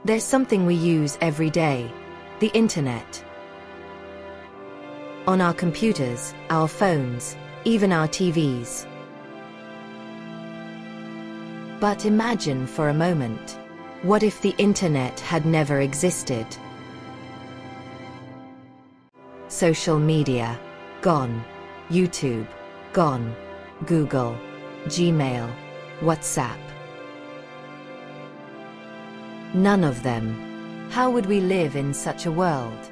There's something we use every day: the internet. On our computers, our phones, even our TVs. But imagine for a moment, what if the internet had never existed? Social media, gone. YouTube, gone. Google, Gmail, WhatsApp. None of them. How would we live in such a world?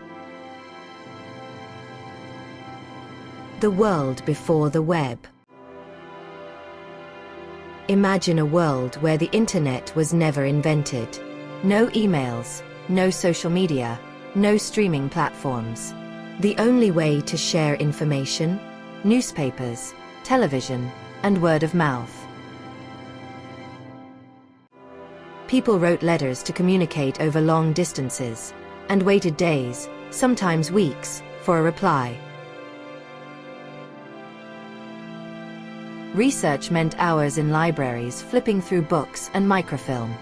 The world before the web. Imagine a world where the internet was never invented. No emails, no social media, no streaming platforms. The only way to share information? Newspapers, television, and word of mouth. People wrote letters to communicate over long distances, and waited days, sometimes weeks, for a reply. Research meant hours in libraries flipping through books and microfilm.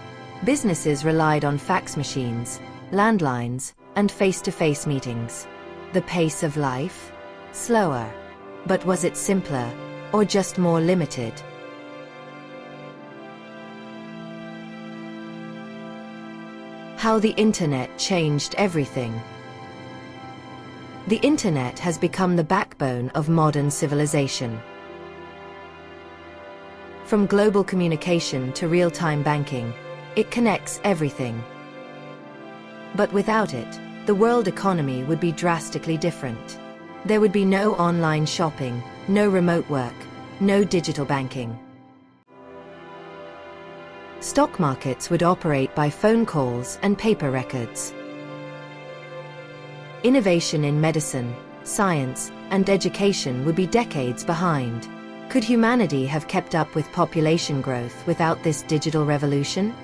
Businesses relied on fax machines, landlines, and face-to-face meetings. The pace of life? Slower. But was it simpler, or just more limited? How the internet changed everything. The internet has become the backbone of modern civilization. From global communication to real-time banking, it connects everything. But without it, the world economy would be drastically different. There would be no online shopping, no remote work, no digital banking. Stock markets would operate by phone calls and paper records. Innovation in medicine, science, and education would be decades behind. Could humanity have kept up with population growth without this digital revolution?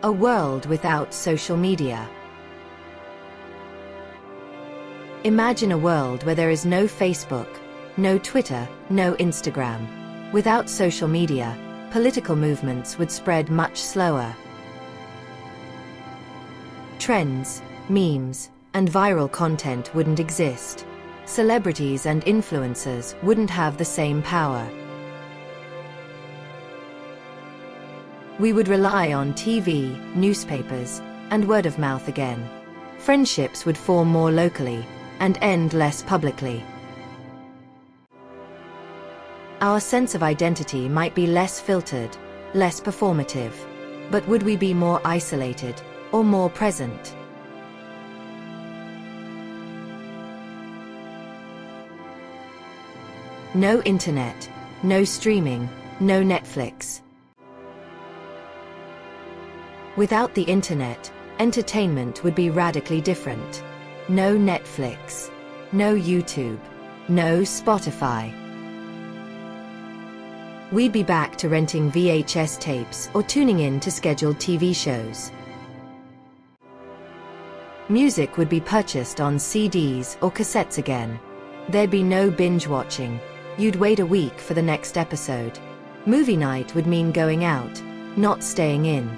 A world without social media. Imagine a world where there is no Facebook, no Twitter, no Instagram. Without social media, political movements would spread much slower. Trends, memes, and viral content wouldn't exist. Celebrities and influencers wouldn't have the same power. We would rely on TV, newspapers, and word of mouth again. Friendships would form more locally, and end less publicly. Our sense of identity might be less filtered, less performative. But would we be more isolated, or more present? No internet, no streaming, no Netflix. Without the internet, entertainment would be radically different. No Netflix, no YouTube, no Spotify. We'd be back to renting VHS tapes or tuning in to scheduled TV shows. Music would be purchased on CDs or cassettes again. There'd be no binge watching. You'd wait a week for the next episode. Movie night would mean going out, not staying in.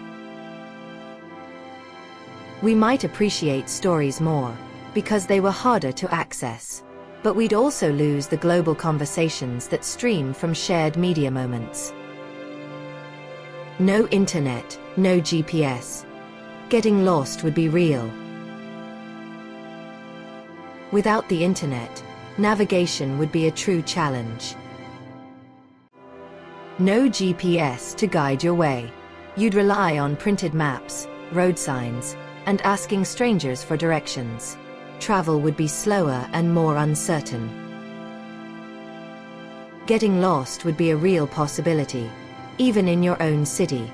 We might appreciate stories more, because they were harder to access. But we'd also lose the global conversations that stream from shared media moments. No internet, no GPS. Getting lost would be real. Without the internet, navigation would be a true challenge. No GPS to guide your way. You'd rely on printed maps, road signs, and asking strangers for directions. Travel would be slower and more uncertain. Getting lost would be a real possibility, even in your own city.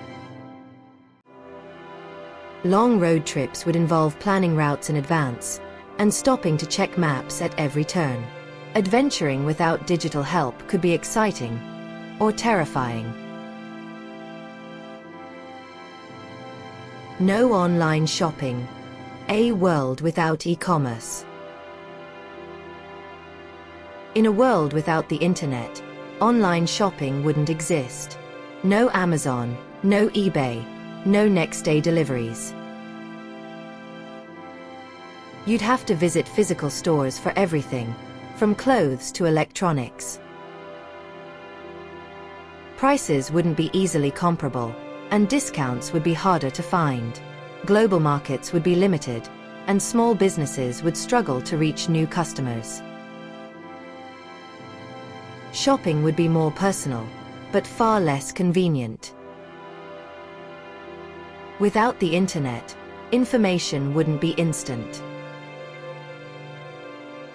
Long road trips would involve planning routes in advance, and stopping to check maps at every turn. Adventuring without digital help could be exciting, or terrifying. No online shopping. A world without e-commerce. In a world without the internet, online shopping wouldn't exist. No Amazon, no eBay, No next-day deliveries. You'd have to visit physical stores for everything, from clothes to electronics. Prices wouldn't be easily comparable, and discounts would be harder to find. Global markets would be limited, and small businesses would struggle to reach new customers. Shopping would be more personal, but far less convenient. Without the internet, information wouldn't be instant.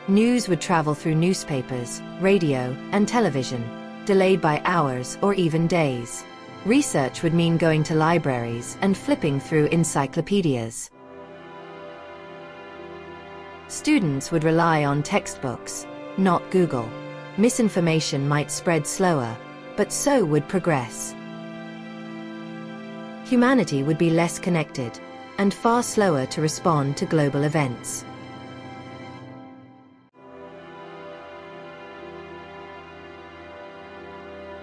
News would travel through newspapers, radio, and television, delayed by hours or even days. Research would mean going to libraries and flipping through encyclopedias. Students would rely on textbooks, not Google. Misinformation might spread slower, but so would progress. Humanity would be less connected, and far slower to respond to global events.